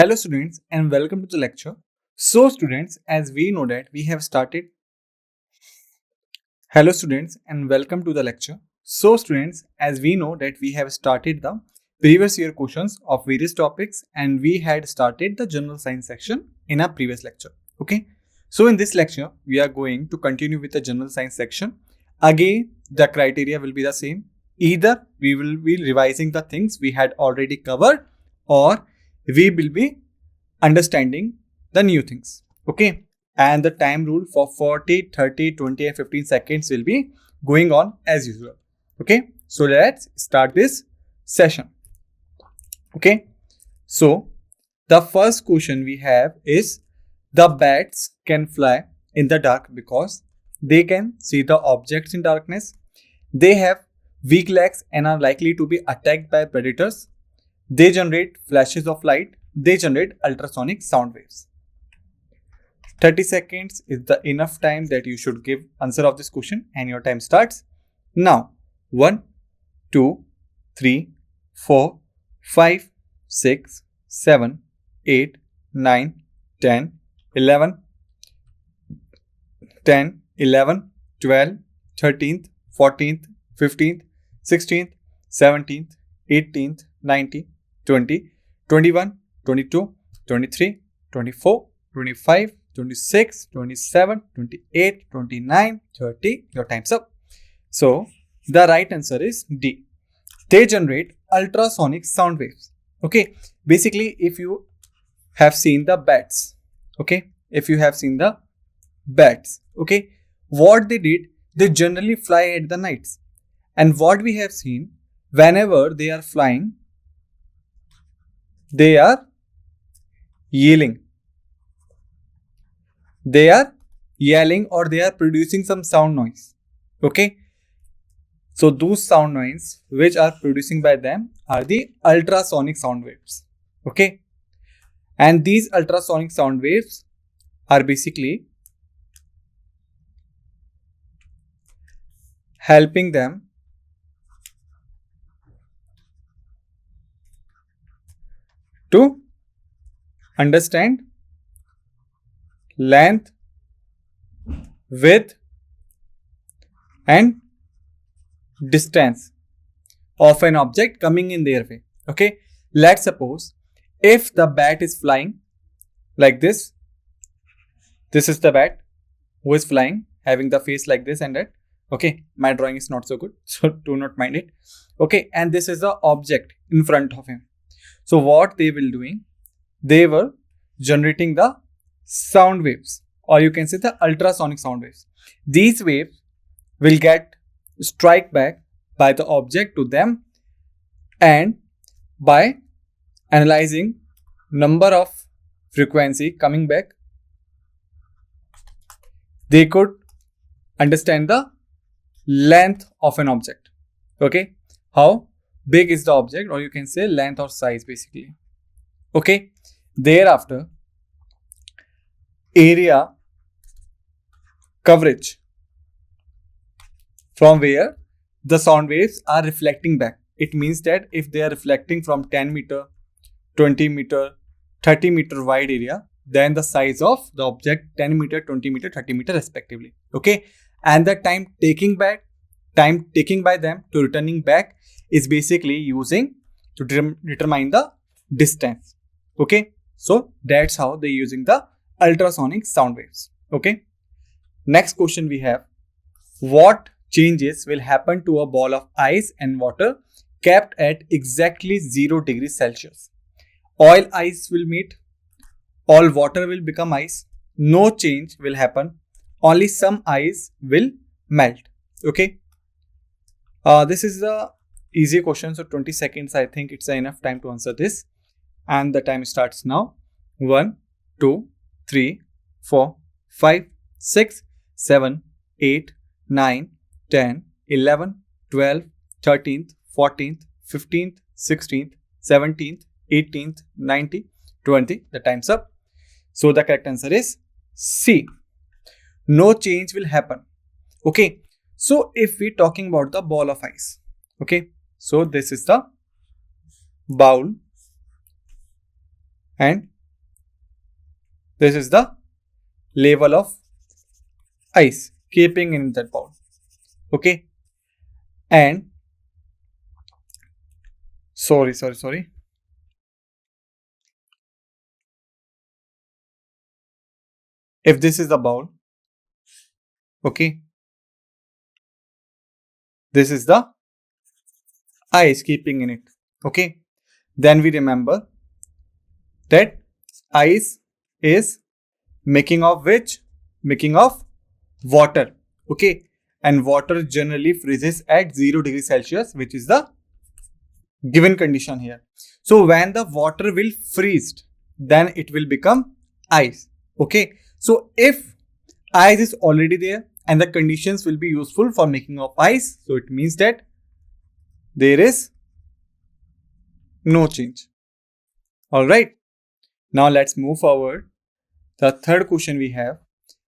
Hello students and welcome to the lecture. So students, as we know that we have started Hello students and welcome to the lecture. So students, as we know that we have started the previous year questions of various topics and we had started the general science section in our previous lecture. Okay. So in this lecture, we are going to continue with the general science section. Again, the criteria will be the same. Either we will be revising the things we had already covered or we will be understanding the new things. Okay. And the time rule for 40, 30, 20 and 15 seconds will be going on as usual. Okay. So let's start this session. Okay. So the first question we have is the bats can fly in the dark because they can see the objects in darkness. They have weak legs and are likely to be attacked by predators. They generate flashes of light. They generate ultrasonic sound waves. 30 seconds is the enough time that you should give answer of this question and your time starts now. 1, 2, 3, 4, 5, 6, 7, 8, 9, 10, 11, 10, 11, 12, 13th, 14th, 15th, 16th, 17th, 18th, 19th, 20, 21, 22, 23, 24, 25, 26, 27, 28, 29, 30. Your time's up. So the right answer is D. They generate ultrasonic sound waves. Okay. Basically, if you have seen the bats, okay, if you have seen the bats, okay, what they did, they generally fly at the nights. And what we have seen, whenever they are flying, they are yelling. They are yelling or they are producing some sound noise. Okay. So those sound noise which are producing by them are the ultrasonic sound waves. Okay. And these ultrasonic sound waves are basically helping them to understand length, width and distance of an object coming in their way. Okay. Let's suppose if the bat is flying like this is the bat who is flying, having the face like this and that. Okay. My drawing is not so good, so do not mind it. Okay. And this is the object in front of him. So what they will doing, they were generating the sound waves, or you can say the ultrasonic sound waves. These waves will get strike back by the object to them, and by analyzing number of frequency coming back, they could understand the length of an object. Okay. How big is the object, or you can say length or size basically. Okay. Thereafter, area coverage from where the sound waves are reflecting back. It means that if they are reflecting from 10 meter, 20 meter, 30 meter wide area, then the size of the object 10 meter, 20 meter, 30 meter respectively. Okay. And the time taking by them to returning back is basically using to determine the distance. Okay. So that's how they're using the ultrasonic sound waves. Okay. Next question we have, what changes will happen to a ball of ice and water kept at exactly 0 degrees Celsius? All ice will meet, all water will become ice, no change will happen, only some ice will melt. Okay. This is the easy question. So 20 seconds, I think it's enough time to answer this. And the time starts now. 1, 2, 3, 4, 5, 6, 7, 8, 9, 10, 11, 12, 13th, 14th, 15th, 16th, 17th, 18th, 19th, 20. The time's up. So the correct answer is C. No change will happen. Okay. So if we're talking about the ball of ice. Okay. So this is the bowl and this is the level of ice keeping in that bowl. Okay, and sorry. If this is the bowl, okay, this is the ice keeping in it. Okay, then we remember that ice is making of which? Making of water. Okay, and water generally freezes at 0 degrees Celsius, which is the given condition here. So when the water will freeze, then it will become ice. Okay, so if ice is already there and the conditions will be useful for making of ice, so it means that there is no change. All right, now let's move forward. The third question we have,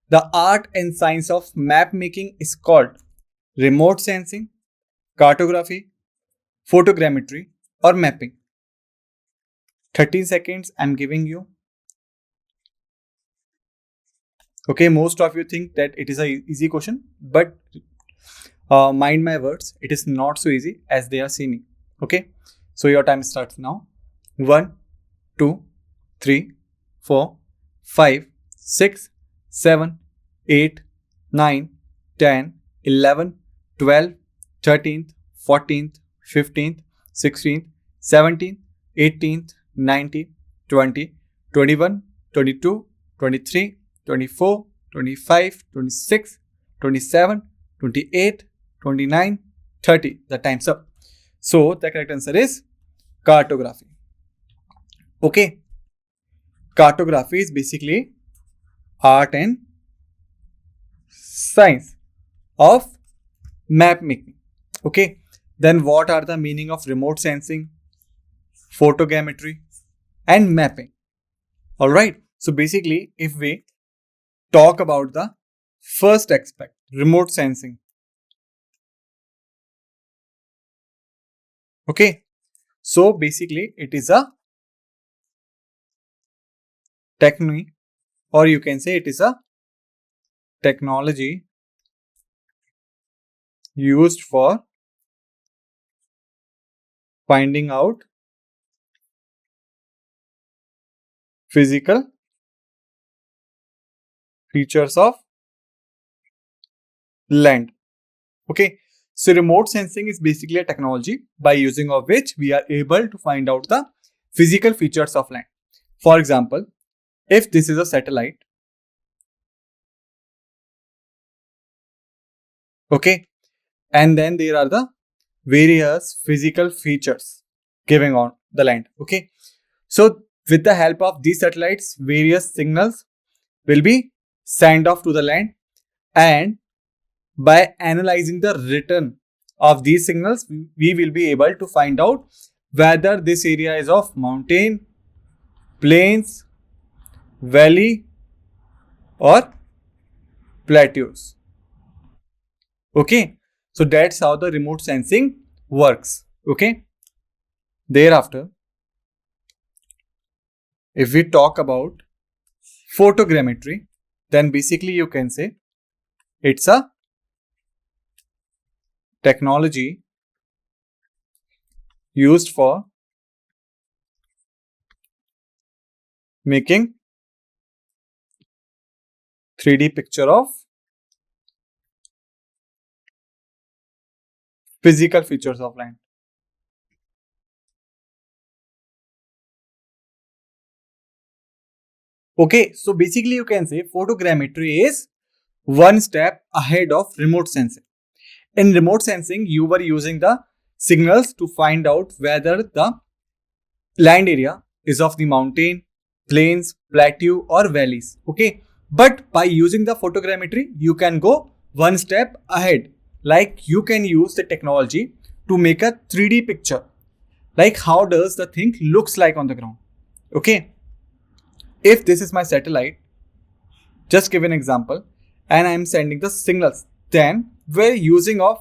the art and science of map making is called remote sensing, cartography, photogrammetry, or mapping. 13 seconds I'm giving you. Okay, most of you think that it is a easy question, but mind my words, it is not so easy as they are seeming. Okay, so your time starts now. 1, 2, 3, 4, 5, 6, 7, 8, 9, 10, 11, 12, 13th, 14th, 15th, 16th, 17th, 18th, 19th, 20, 21, 22, 23, 24, 25, 26, 27, 28, 29, 30. The time's up. So the correct answer is cartography. Okay. Cartography is basically art and science of map making. Okay. Then what are the meaning of remote sensing, photogrammetry, and mapping? Alright. So basically, if we talk about the first aspect, remote sensing. Okay. So basically, it is a technique, or you can say it is a technology used for finding out physical features of land. Okay, so remote sensing is basically a technology by using of which we are able to find out the physical features of land. For example, if this is a satellite, okay, and then there are the various physical features given on the land. Okay, so with the help of these satellites, various signals will be sent off to the land, and by analyzing the return of these signals, we will be able to find out whether this area is of mountain, plains, valley, or plateaus. Okay, so that's how the remote sensing works. Okay, thereafter, if we talk about photogrammetry, then basically you can say it's a technology used for making 3D picture of physical features of land. Okay, so basically you can say photogrammetry is one step ahead of remote sensing. In remote sensing, you were using the signals to find out whether the land area is of the mountain, plains, plateau, or valleys. Okay, but by using the photogrammetry, you can go one step ahead. Like you can use the technology to make a 3D picture. Like how does the thing looks like on the ground. Okay, if this is my satellite, just give an example, and I am sending the signals, then we're using of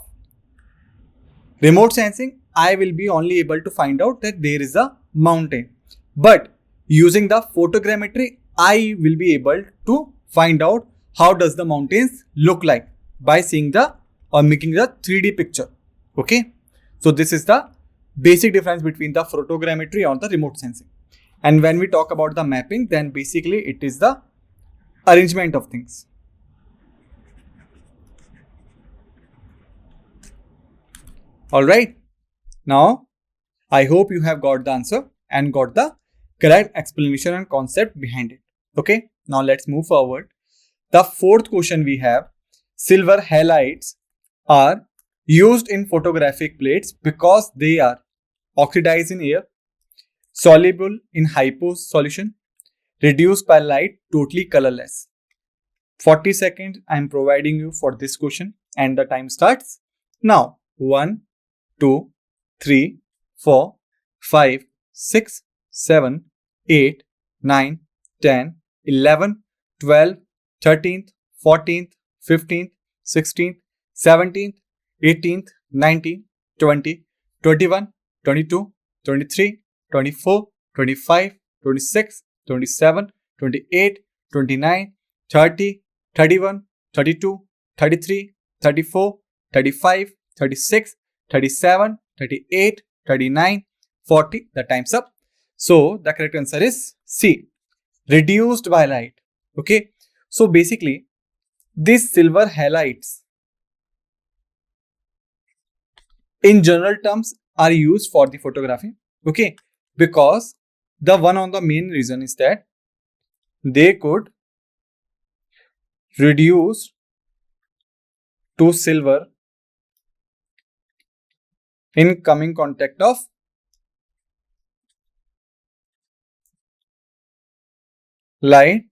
remote sensing, I will be only able to find out that there is a mountain. But using the photogrammetry, I will be able to find out how does the mountains look like by seeing the or making the 3D picture. Okay. So this is the basic difference between the photogrammetry or the remote sensing. And when we talk about the mapping, then basically it is the arrangement of things. All right. Now, I hope you have got the answer and got the correct explanation and concept behind it. Okay. Now let's move forward. The fourth question we have, silver halides are used in photographic plates because they are oxidized in air, soluble in hypo solution, reduced by light, totally colorless. 40 seconds I am providing you for this question and the time starts now. 1, 2, 3, 4, 5, 6, 7, 8, 9, 10, 11, 12, 13th, 14th, 15th, 16th, 17th, 18th, 19th, 20, 21, 22, 23, 24, 25, 26, 27, 28, 29, 30, 31, 32, 33, 34, 35, 36, 37, 38, 39, 40. The time's up. So the correct answer is C, reduced by light. Okay. So basically, these silver halides in general terms are used for the photography. Okay. Because the one on the main reason is that they could reduce to silver in coming contact of light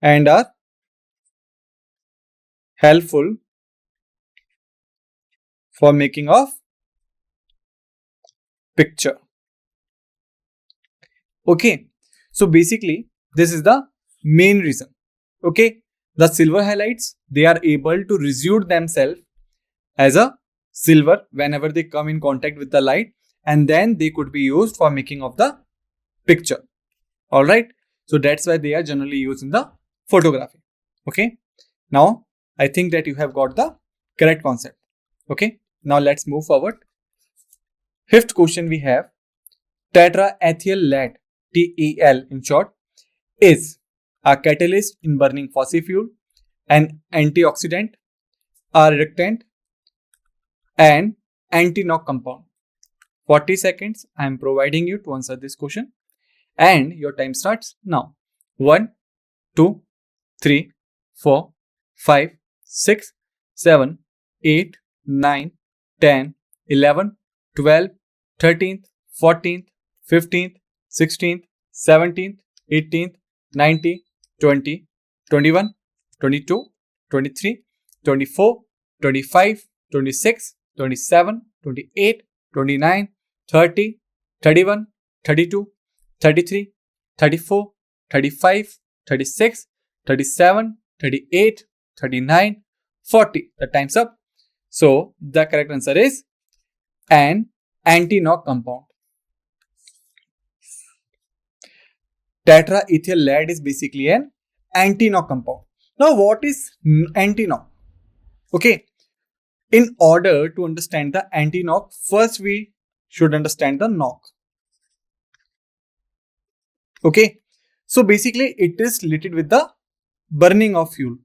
and are helpful for making of picture. Okay, so basically this is the main reason. Okay, the silver halides, they are able to resolve themselves as a silver whenever they come in contact with the light, and then they could be used for making of the picture. All right, so that's why they are generally used in the photography. Okay, now I think that you have got the correct concept. Okay, now let's move forward. Fifth question we have, tetraethyl lead, TEL in short, is a catalyst in burning fossil fuel, an antioxidant, a reductant, and anti-knock compound. 40 seconds I am providing you to answer this question and your time starts now. 1, 2, 3, 4, 5, 6, 7, 8, 9, 10, 11, 12, 13th, 14th, 15th, 16th, 17th, 18th, 19th, 20, 21, 22, 23, 24, 25, 26, 27, 28, 29, 30, 31, 32, 33, 34, 35, 36, 37, 38, 39, 40. The time's up. So the correct answer is an anti-knock compound. Tetraethyl lead is basically an anti-knock compound. Now what is anti-knock? Okay, in order to understand the anti-knock, first we should understand the knock. Okay, so basically it is related with the burning of fuel.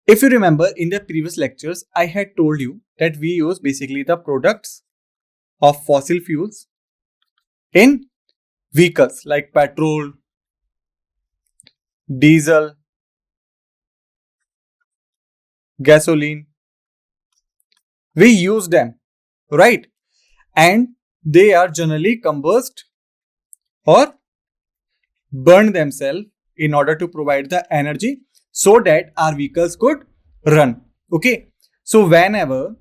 If you remember in the previous lectures, I had told you that we use basically the products of fossil fuels in vehicles like petrol, diesel, gasoline. We use them, right? And they are generally combust or burn themselves in order to provide the energy so that our vehicles could run. Okay, so whenever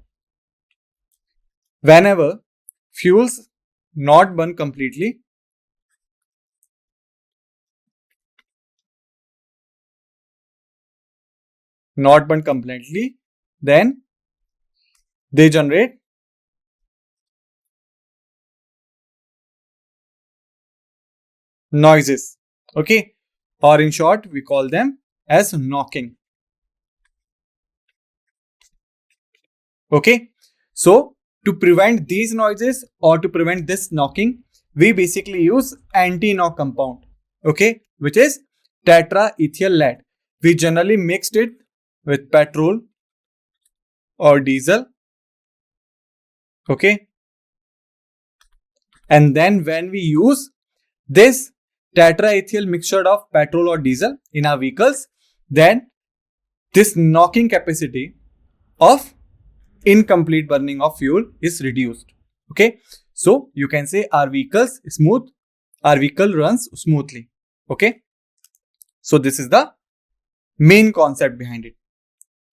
fuels not burn completely, then they generate noises. Okay, or in short, we call them as knocking. Okay, so to prevent these noises or to prevent this knocking, we basically use anti-knock compound. Okay, which is tetraethyl lead. We generally mixed it with petrol or diesel. Okay, and then when we use this tetraethyl mixture of petrol or diesel in our vehicles, then this knocking capacity of incomplete burning of fuel is reduced. Okay, so you can say our vehicle runs smoothly. Okay, so this is the main concept behind it.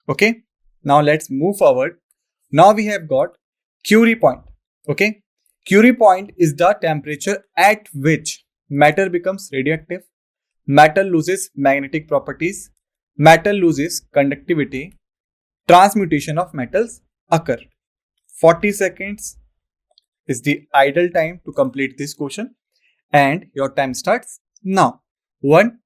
Okay, now let's move forward. Now we have got Curie point. Okay, Curie point is the temperature at which matter becomes radioactive, metal loses magnetic properties, metal loses conductivity, transmutation of metals occur. 40 seconds is the idle time to complete this question, and your time starts now. 1,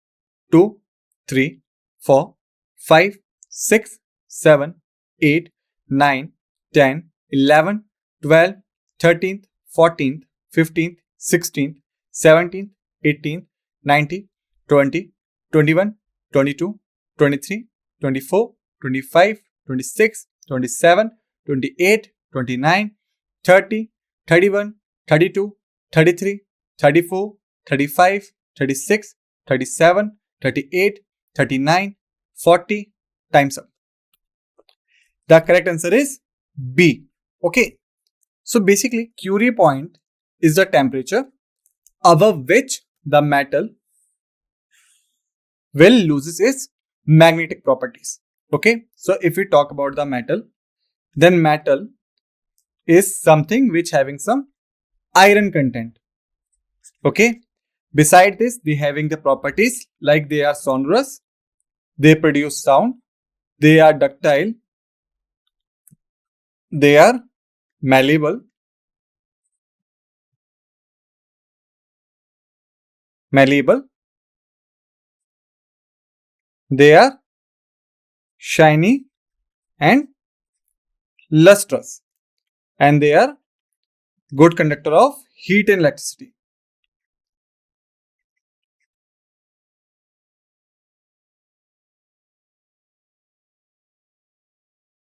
2, 3, 4, 5, 6, 7, 8, 9, 10, 11, 12, 13th, 14th, 15th, 16th, 17th, 18th, 19th, 20, 21, 22, 23, 24, 25, 26, 27, 28, 29, 30, 31, 32, 33, 34, 35, 36, 37, 38, 39, 40. Time's up. The correct answer is B. Okay. So basically, Curie point is the temperature above which the metal will loses its magnetic properties. Okay. So if we talk about the metal, then metal is something which having some iron content. Okay. Beside this, they having the properties like they are sonorous, they produce sound, they are ductile, they are malleable, they are shiny and lustrous, and they are good conductor of heat and electricity.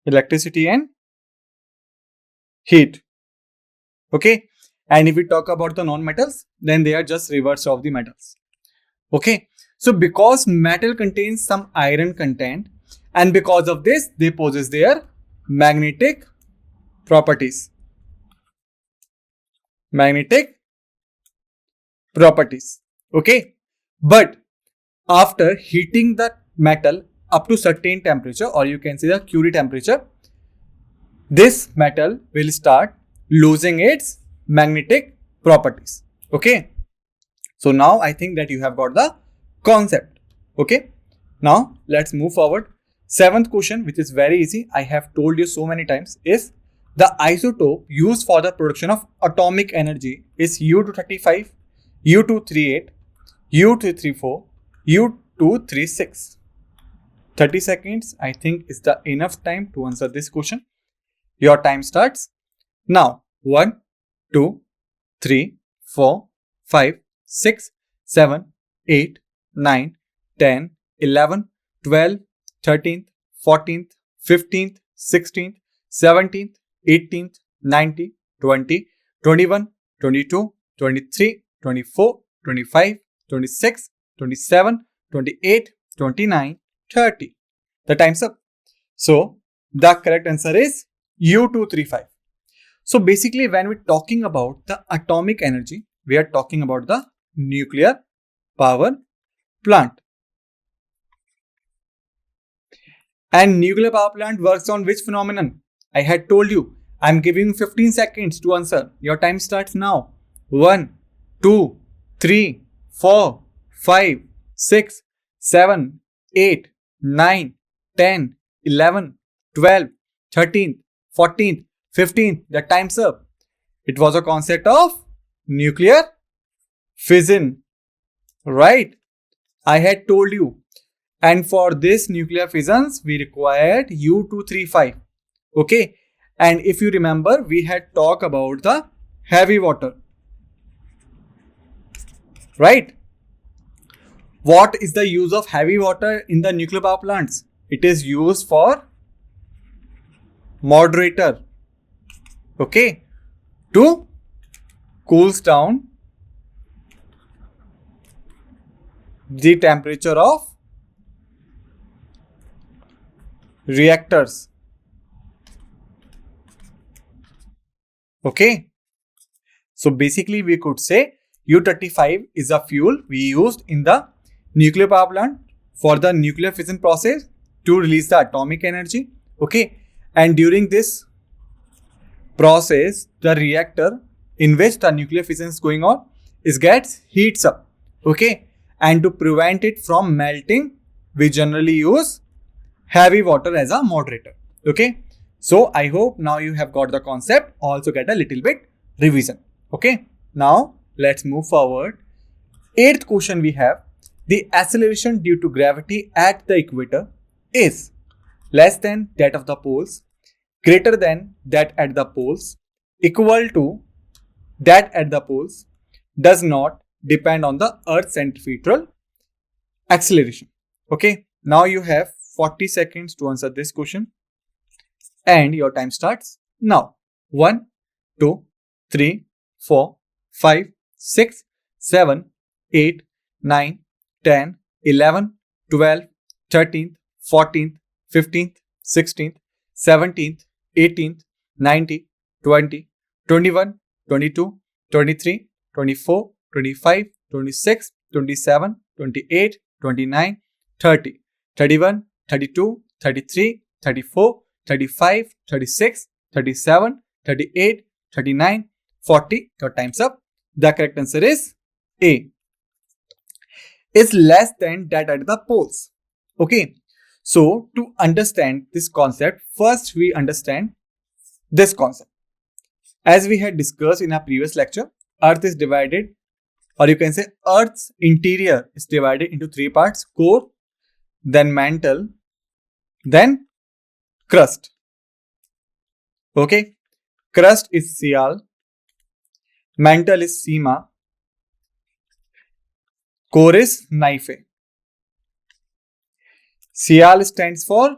Electricity and heat. Okay. And if we talk about the non-metals, then they are just reverse of the metals. Okay. So because metal contains some iron content, and because of this, they possess their magnetic properties. Okay. But after heating the metal up to certain temperature, or you can say the Curie temperature, this metal will start losing its magnetic properties. Okay. So now I think that you have got the concept. Okay. Now let's move forward. 7th question, which is very easy, I have told you so many times, is the isotope used for the production of atomic energy is U-235, U-238, U-234, U-236. 30 seconds, I think, is the enough time to answer this question. Your time starts now. 1, 2, 3, 4, 5, 6, 7, 8, 9, 10, 11, 12, 13th, 14th, 15th, 16th, 17th, 18th, 19th, 20, 21, 22, 23, 24, 25, 26, 27, 28, 29, 30. The time's up. So the correct answer is U-235. So basically, when we're talking about the atomic energy, we are talking about the nuclear power plant. And nuclear power plant works on which phenomenon? I had told you. I'm giving you 15 seconds to answer. Your time starts now. 1, 2, 3, 4, 5, 6, 7, 8, 9, 10, 11, 12th, 13th, 14th, 15th. The time's up. It was a concept of nuclear fission, right? I had told you. And for this nuclear fissions, we required U235. Okay. And if you remember, we had talked about the heavy water, right? What is the use of heavy water in the nuclear power plants? It is used for moderator, okay, to cools down the temperature of reactors, okay. So basically we could say U-35 is a fuel we used in the nuclear power plant for the nuclear fission process to release the atomic energy, okay. And during this process, the reactor in which the nuclear fission is going on gets heats up, okay. And to prevent it from melting, we generally use heavy water as a moderator, okay. So I hope now you have got the concept, also get a little bit revision, okay. Now let's move forward. 8th question we have, the acceleration due to gravity at the equator is less than that of the poles, greater than that at the poles, equal to that at the poles, does not depend on the Earth's centrifugal acceleration. Okay, now you have 40 seconds to answer this question and your time starts now. 1, 2, 3, 4, 5, 6, 7, 8, 9, 10, 11, 12, 13th, 14th, 15th, 16th, 17th, 18th, 19th, 20, 21, 22, 23, 24, 25, 26, 27, 28, 29, 30, 31, 32, 33, 34, 35, 36, 37, 38, 39, 40. Your time's up. The correct answer is A. Is less than that at the poles. Okay. So to understand this concept, first we understand this concept. As we had discussed in our previous lecture, Earth is divided, or you can say Earth's interior is divided into 3 parts: core, then mantle, then crust. Okay. Crust is Sial, mantle is Sima, core is Naife. Sial stands for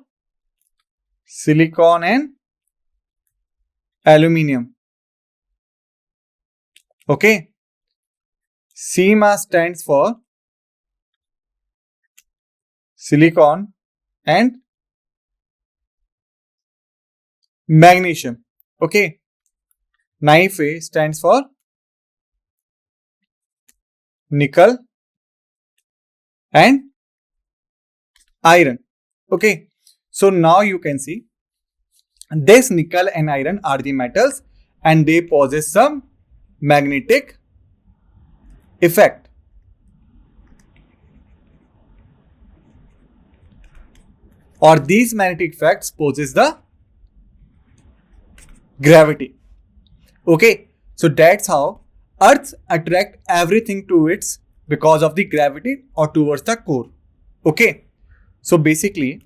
silicon and aluminium. Okay. Sima stands for silicon and magnesium. Okay. Naife stands for nickel and iron. Okay. So now you can see this nickel and iron are the metals and they possess some magnetic effect. Or these magnetic effects poses the gravity. Okay. So that's how Earth attract everything to its because of the gravity or towards the core. Okay. So basically,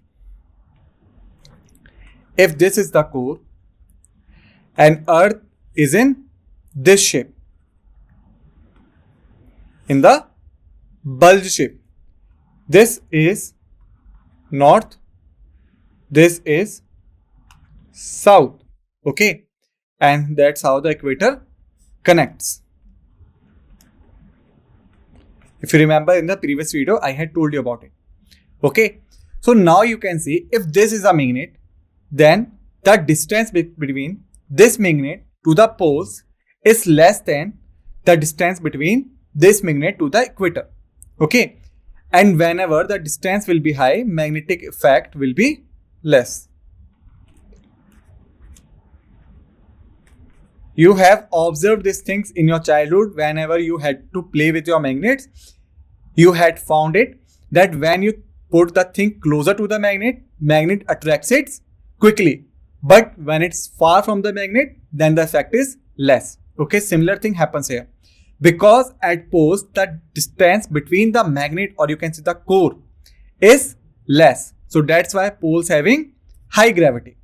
if this is the core and Earth is in this shape, in the bulge shape, this is north, this is south. Okay. And that's how the equator connects. If you remember in the previous video, I had told you about it. Okay. So now you can see if this is a magnet, then the distance between this magnet to the poles is less than the distance between this magnet to the equator. Okay. And whenever the distance will be high, magnetic effect will be less. You have observed these things in your childhood whenever you had to play with your magnets. You had found it that when you put the thing closer to the magnet, magnet attracts its quickly. But when it's far from the magnet, then the effect is less. Okay, similar thing happens here. Because at poles, the distance between the magnet, or you can say the core, is less. So that's why poles having high gravity.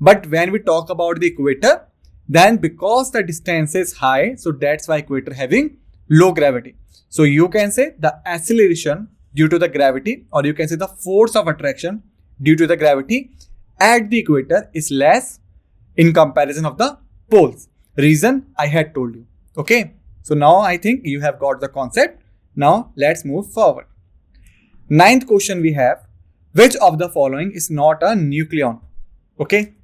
But when we talk about the equator, then because the distance is high, so that's why equator having low gravity. So you can say the acceleration due to the gravity, or you can say the force of attraction due to the gravity at the equator is less in comparison of the poles. Reason I had told you. Okay. So now I think you have got the concept. Now let's move forward. Ninth question we have, which of the following is not a nucleon? Okay.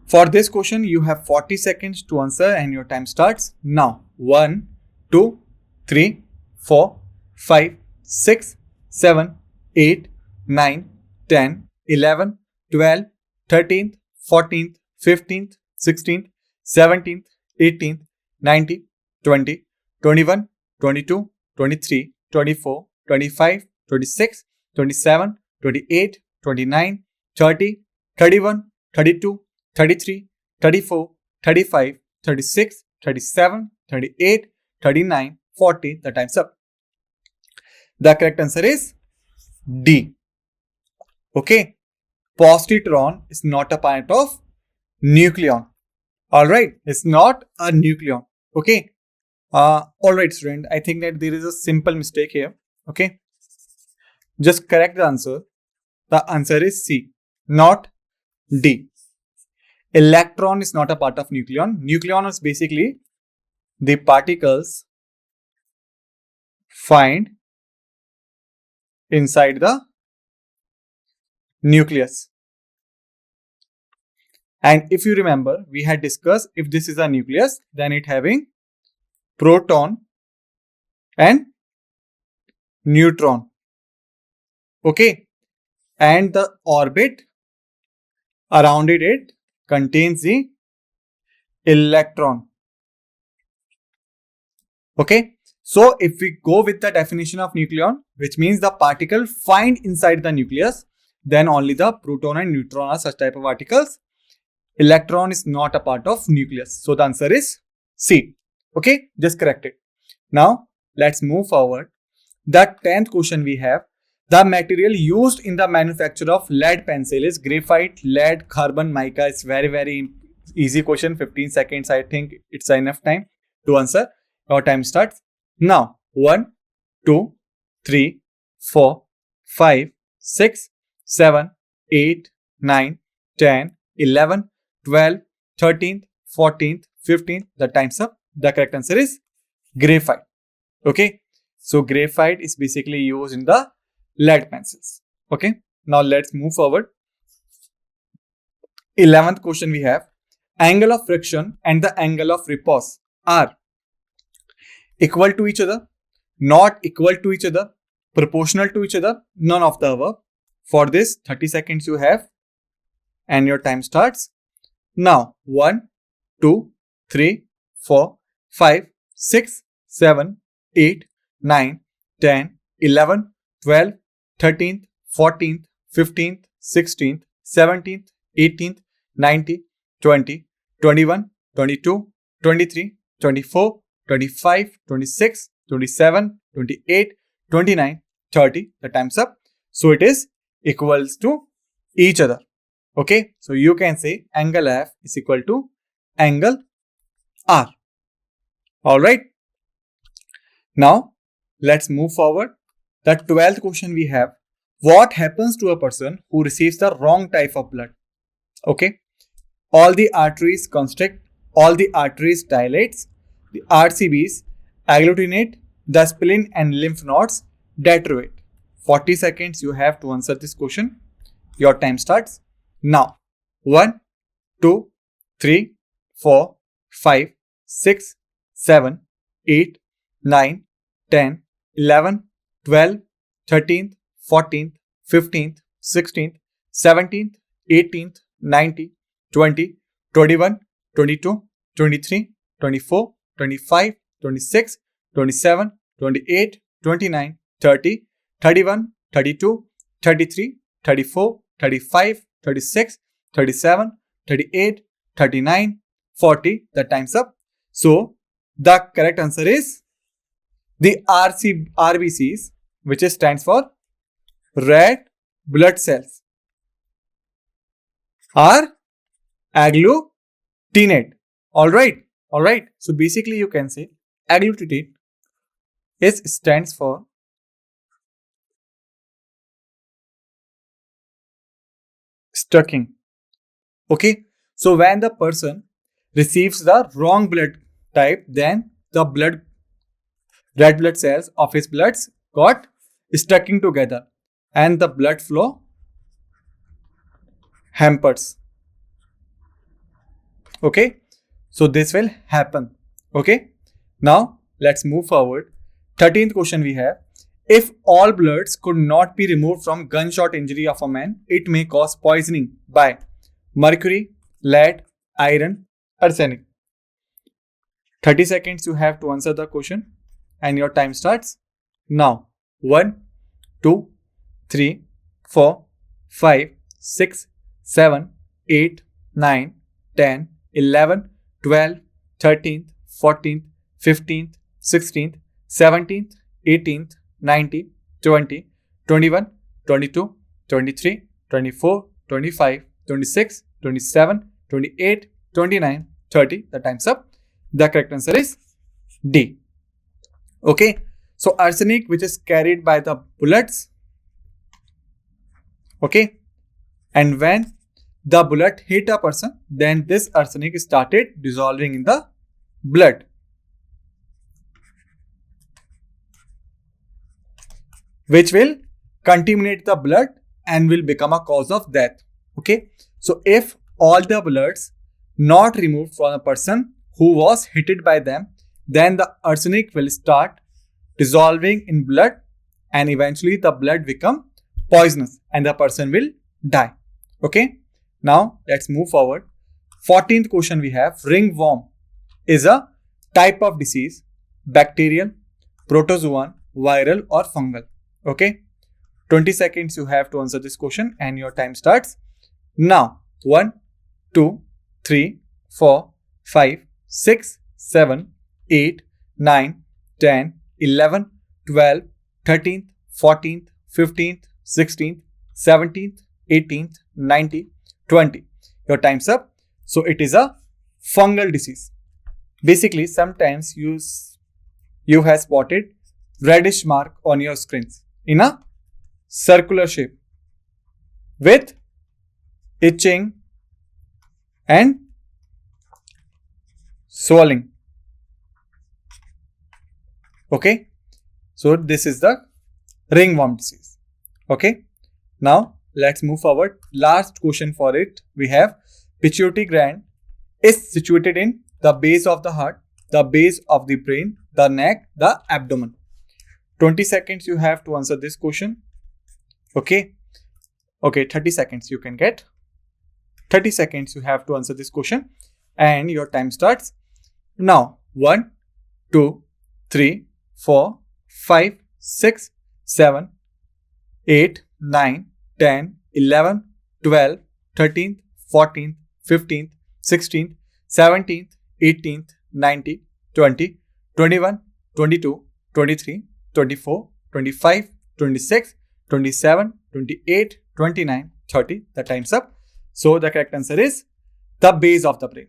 For this question, you have 40 seconds to answer and your time starts now. 1, 2, 3, 4, 5, 6, 7, 8, 9, 10, 11, 12, 13th, 14th, 15th, 16th, 17th, 18th, 19th, 20, 21, 22, 23, 24, 25, 26, 27, 28, 29, 30, 31, 32, 33, 34, 35, 36, 37, 38, 39, 40. The time's up. The correct answer is D. Okay. Positron is not a part of nucleon. Alright. It's not a nucleon. Okay. Alright, student. I think that there is a simple mistake here. Okay. Just correct the answer. The answer is C, not D. Electron is not a part of nucleon. Nucleon is basically the particles find inside the nucleus. And if you remember, we had discussed if this is a nucleus, then it having proton and neutron. Okay. And the orbit around it contains the electron. Okay. So if we go with the definition of nucleon, which means the particle find inside the nucleus, then only the proton and neutron are such type of particles. Electron is not a part of nucleus. So the answer is C. Okay. Just correct it. Now let's move forward. The 10th question we have. The material used in the manufacture of lead pencil is graphite, lead, carbon, mica. It's very easy question. 15 seconds. I think it's enough time to answer. Your time starts now. 1, 2, 3, 4, 5, 6, 7, 8, 9, 10, 11, 12, 13th, 14th, 15th. The time's up. The correct answer is graphite. Okay. So graphite is basically used in the lead pencils. Okay. Now let's move forward. 11th question we have. Angle of friction and the angle of repose are equal to each other, not equal to each other, proportional to each other, none of the above. For this, 30 seconds you have and your time starts now. 1, 2, 3, 4, 5, 6, 7, 8, 9, 10, 11, 12, 13th, 14th, 15th, 16th, 17th, 18th, 19th, 20, 21, 22, 23, 24, 25, 26, 27, 28, 29, 30. The time's up. So it is equals to each other. Okay. So you can say angle F is equal to angle R. Alright. Now let's move forward. The 12th question we have. What happens to a person who receives the wrong type of blood? Okay. All the arteries constrict, all the arteries dilates, the RCBs agglutinate, the spleen and lymph nodes deteriorate. 40 seconds you have to answer this question. Your time starts now. 1, 2, 3, 4, 5, 6, 7, 8, 9, 10, 11, 12, 13th, 14th, 15th, 16th, 17th, 18th, 19th, 20, 21, 22, 23, 24, 25, 26, 27, 28, 29, 30, 31, 32, 33, 34, 35, 36, 37, 38, 39, 40. The time's up. So the correct answer is the RBCs, which stands for red blood cells, are agglutinate. Alright. So basically you can say agglutinate stands for stacking. Okay. So when the person receives the wrong blood type, then the red blood cells of his bloods got stacking together and the blood flow hampers. Okay, so this will happen. Okay, now let's move forward. 13th question we have. If all bloods could not be removed from gunshot injury of a man, it may cause poisoning by mercury, lead, iron, arsenic. 30 seconds you have to answer the question and your time starts now. 1, 2, 3, 4, 5, 6, 7, 8, 9, 10, 11, 12, 13th, 14th, 15th, 16th, 17th, 18th, 19th, 20, 21, 22, 23, 24, 25, 26, 27, 28, 29, 30. The time's up. The correct answer is D. Okay. So arsenic, which is carried by the bullets. Okay. And when the bullet hit a person, then this arsenic started dissolving in the blood, which will contaminate the blood and will become a cause of death. Okay. So if all the bullets not removed from a person who was hit by them, then the arsenic will start dissolving in blood and eventually the blood become poisonous and the person will die. Okay. Now let's move forward. 14th question we have. Ringworm is a type of disease, bacterial, protozoan, viral or fungal. Okay. 20 seconds you have to answer this question and your time starts now. 1, 2, 3, 4, 5, 6, 7, 8, 9, 10, 11, 12, 13th, 14th, 15th, 16th, 17th, 18th, 19th, 20. Your time's up. So it is a fungal disease. Basically, sometimes you have spotted reddish mark on your screens in a circular shape with itching and swelling. Okay. So this is the ringworm disease. Okay. Now let's move forward. Last question for it. We have pituitary gland is situated in the base of the heart, the base of the brain, the neck, the abdomen. 20 seconds you have to answer this question. Okay. 30 seconds you can get. 30 seconds you have to answer this question and your time starts now. 1, 2, 3, 4, 5, 6, 7, 8, 9, 10, 11, 12, 13th, 14th, 15th, 16th, 17th, 18th, 19th, 20, 21, 22, 23, 24, 25, 26, 27, 28, 29, 30. The time's up. So the correct answer is the base of the brain.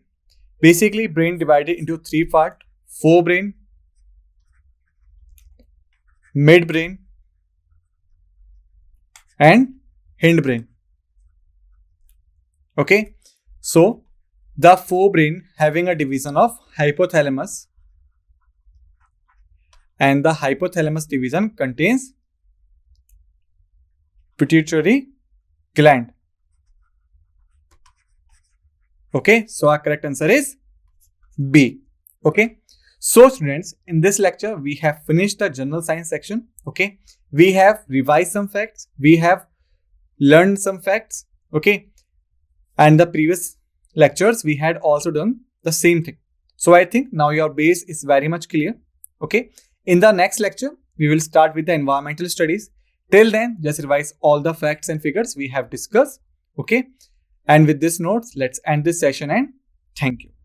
Basically, brain divided into 3 parts: forebrain, midbrain, and hindbrain. Okay. So the forebrain having a division of hypothalamus, and the hypothalamus division contains pituitary gland. Okay, so our correct answer is B. Okay, so students, in this lecture we have finished the general science section. Okay, we have revised some facts, we have learned some facts. Okay, and the previous lectures we had also done the same thing. So I think now your base is very much clear. Okay, in the next lecture we will start with the environmental studies. Till then, just revise all the facts and figures we have discussed. Okay. And with this notes, let's end this session and thank you.